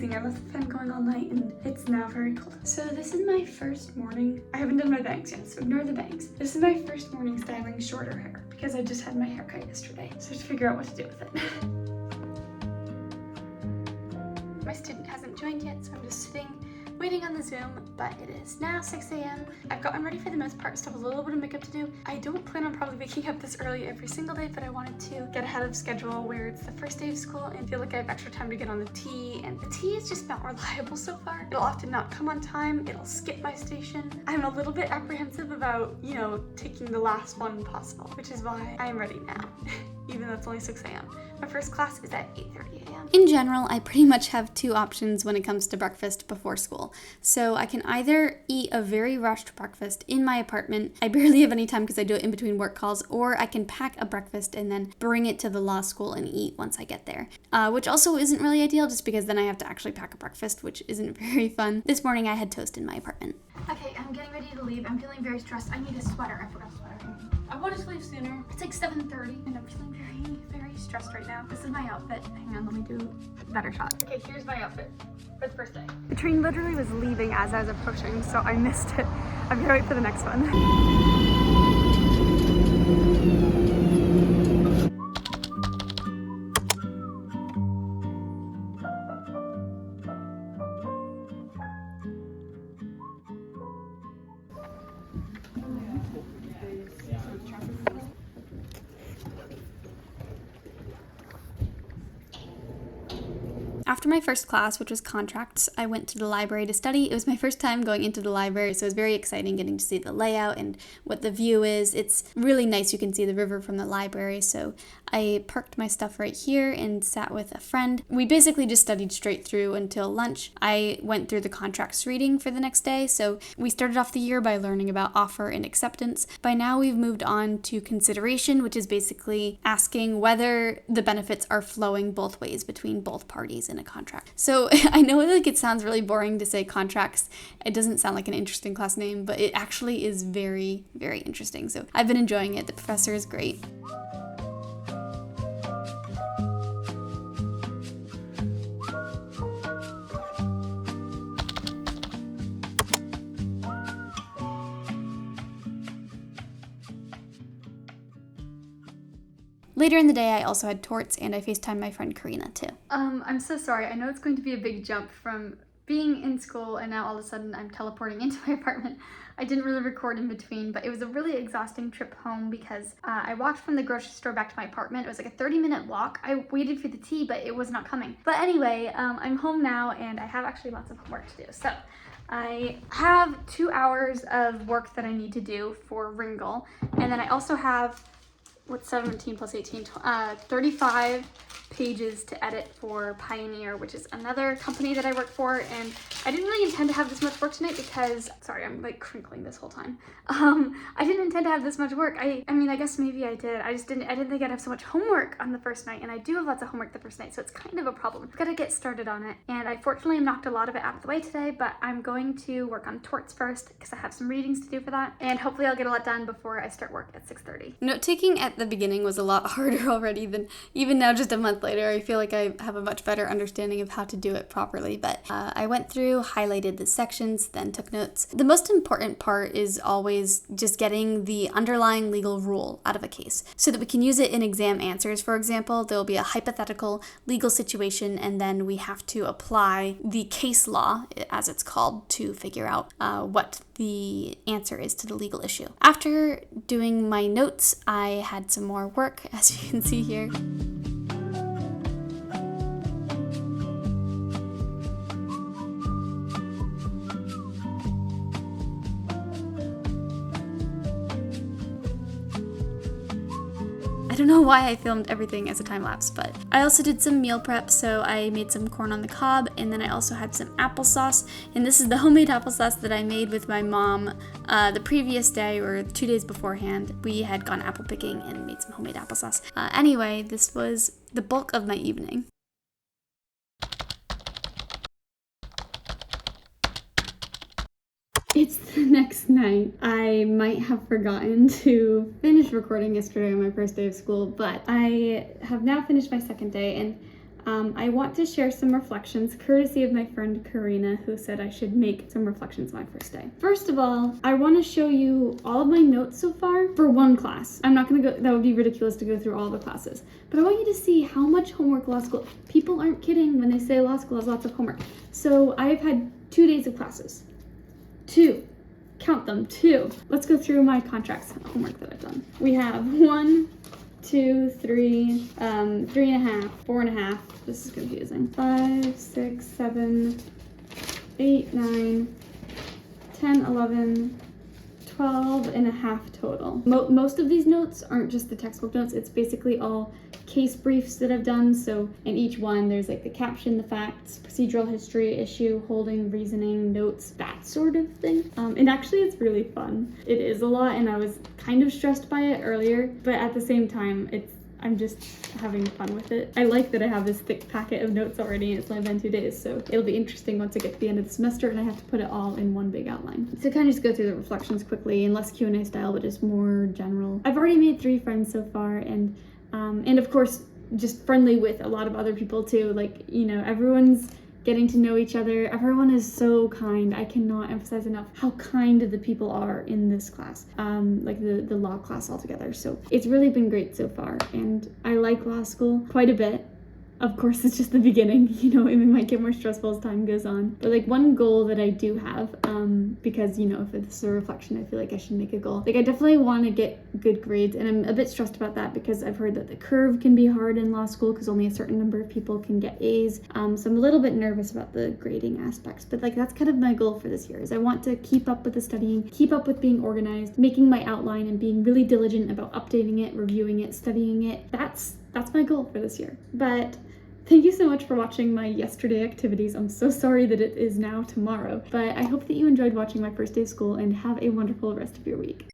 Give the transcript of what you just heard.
freezing. I left the fan going all night and it's now very cold. So this is my first morning. I haven't done my bangs yet, so ignore the bangs. This is my first morning styling shorter hair because I just had my haircut yesterday. So I have to figure out what to do with it. My student hasn't joined yet, so I'm just sitting waiting on the Zoom, but it is now 6 a.m. I've gotten ready for the most part, still have a little bit of makeup to do. I don't plan on probably waking up this early every single day, but I wanted to get ahead of schedule where it's the first day of school and feel like I have extra time to get on the T, and the T is just not reliable so far. It'll often not come on time, it'll skip my station. I'm a little bit apprehensive about, taking the last one possible, which is why I am ready now, even though it's only 6 a.m. My first class is at 8:30 a.m. In general, I pretty much have two options when it comes to breakfast before school. So I can either eat a very rushed breakfast in my apartment. I barely have any time because I do it in between work calls, or I can pack a breakfast and then bring it to the law school and eat once I get there, which also isn't really ideal just because then I have to actually pack a breakfast, which isn't very fun. This morning I had toast in my apartment. Okay, I'm getting ready to leave. I'm feeling very stressed. I need a sweater. I forgot a sweater. I wanted to leave sooner. It's like 7:30 and I'm feeling very stressed right now. This is my outfit. Hang on, let me do a better shot. Okay, here's my outfit for the first day. The train literally was leaving as I was approaching, so I missed it. I'm gonna wait for the next one. After my first class, which was contracts, I went to the library to study. It was my first time going into the library, so it was very exciting getting to see the layout and what the view is. It's really nice. You can see the river from the library, so I parked my stuff right here and sat with a friend. We basically just studied straight through until lunch. I went through the contracts reading for the next day, so we started off the year by learning about offer and acceptance. By now, we've moved on to consideration, which is basically asking whether the benefits are flowing both ways between both parties in a contract. So I know it sounds really boring to say contracts. It doesn't sound like an interesting class name, but it actually is very, very interesting. So I've been enjoying it. The professor is great. Later in the day, I also had torts, and I FaceTimed my friend Karina too. I'm so sorry. I know it's going to be a big jump from being in school and now all of a sudden I'm teleporting into my apartment. I didn't really record in between, but it was a really exhausting trip home because I walked from the grocery store back to my apartment. It was like a 30-minute walk. I waited for the tea, but it was not coming. But anyway, I'm home now and I have actually lots of homework to do. So I have 2 hours of work that I need to do for Ringle, and then I also have 17 plus 18, 35 pages to edit for Pioneer, which is another company that I work for, and I didn't really intend to have this much work tonight because, sorry, I'm like crinkling this whole time. I didn't intend to have this much work. I mean, I guess maybe I did. I didn't think I'd have so much homework on the first night, and I do have lots of homework the first night, so it's kind of a problem. I've got to get started on it, and I fortunately knocked a lot of it out of the way today, but I'm going to work on torts first because I have some readings to do for that, and hopefully I'll get a lot done before I start work at 6:30. Note-taking at the beginning was a lot harder already than even now, just a month later. I feel like I have a much better understanding of how to do it properly, but I went through, highlighted the sections, then took notes. The most important part is always just getting the underlying legal rule out of a case so that we can use it in exam answers. For example, there will be a hypothetical legal situation, and then we have to apply the case law, as it's called, to figure out what the answer is to the legal issue. After doing my notes, I had some more work, as you can see here. I don't know why I filmed everything as a time lapse, but I also did some meal prep. So I made some corn on the cob, and then I also had some applesauce, and this is the homemade applesauce that I made with my mom the previous day or 2 days beforehand. We had gone apple picking and made some homemade applesauce. Anyway, this was the bulk of my evening. It's the next night. I might have forgotten to finish recording yesterday on my first day of school, but I have now finished my second day, and I want to share some reflections courtesy of my friend Karina, who said I should make some reflections my first day. First of all, I want to show you all of my notes so far for one class. I'm not going to go, that would be ridiculous to go through all the classes, but I want you to see how much homework law school, people aren't kidding when they say law school has lots of homework. So I've had 2 days of classes. 2. Count them, 2. Let's go through my contracts homework that I've done. We have 1, 2, 3, 3.5, 4.5. This is confusing. 5, 6, 7, 8, 9, 10, 11, 12.5 total. Most of these notes aren't just the textbook notes. It's basically all case briefs that I've done. So in each one, there's like the caption, the facts, procedural history, issue, holding, reasoning, notes, that sort of thing. And actually it's really fun. It is a lot, and I was kind of stressed by it earlier, but at the same time, I'm just having fun with it. I like that I have this thick packet of notes already, and it's only been 2 days, so it'll be interesting once I get to the end of the semester and I have to put it all in one big outline. So kind of just go through the reflections quickly, in less Q&A style, but just more general. I've already made 3 friends so far, and of course, just friendly with a lot of other people too. Like, you know, everyone's getting to know each other. Everyone is so kind. I cannot emphasize enough how kind the people are in this class, like the law class altogether. So it's really been great so far, and I like law school quite a bit. Of course, it's just the beginning, you know, it might get more stressful as time goes on. But like one goal that I do have, because, you know, if it's a reflection, I feel like I should make a goal. Like I definitely want to get good grades, and I'm a bit stressed about that because I've heard that the curve can be hard in law school because only a certain number of people can get A's. So I'm a little bit nervous about the grading aspects, but like that's kind of my goal for this year, is I want to keep up with the studying, keep up with being organized, making my outline, and being really diligent about updating it, reviewing it, studying it. That's my goal for this year. But thank you so much for watching my yesterday activities. I'm so sorry that it is now tomorrow, but I hope that you enjoyed watching my first day of school, and have a wonderful rest of your week.